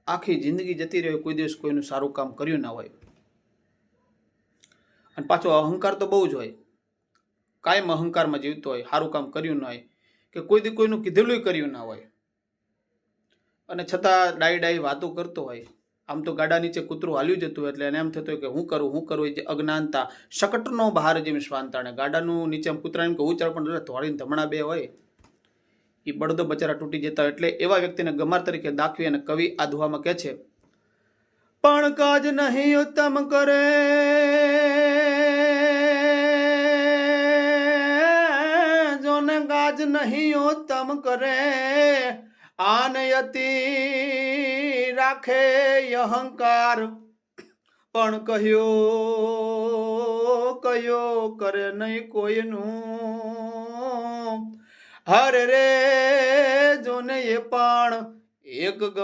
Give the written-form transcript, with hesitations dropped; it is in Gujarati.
આખી જિંદગી જતી રહે, કોઈ દિવસ કોઈનું સારું કામ કર્યું ના હોય. અને પાછો અહંકાર તો બહુ જ હોય, કાયમ અહંકારમાં જીવતો હોય, સારું કામ કર્યું ના હોય કે કોઈ દી કોઈનું કીધેલું કર્યું ના હોય, અને છતાં ડાઈ ડાઈ વાતો કરતો હોય. આમ તો ગાડા નીચે કૂતરું હાલ્યું જતું એટલે એને એમ થતું કે હું કરું, એ જે અજ્ઞાનતા શકટનો બહાર જેમ શ્વાંતાણે ગાડાનું નીચે કૂતરાને કહું ચાલ પણ ધોળીને ધમણા બે હોય એ બળદો બચારા તૂટી જતા હોય. એટલે એવા વ્યક્તિને ગમાર તરીકે દાખવી અને કવિ આ દુહામાં કહે છે, પણ કાજ નહીં ઉત્તમ કરે જોને કાજ નહીં ઉત્તમ કરે, આનયતિ રાખે અહંકાર, પણ કયો કરે નહીં કોઈનું, હરે રે જોને એ પણ એક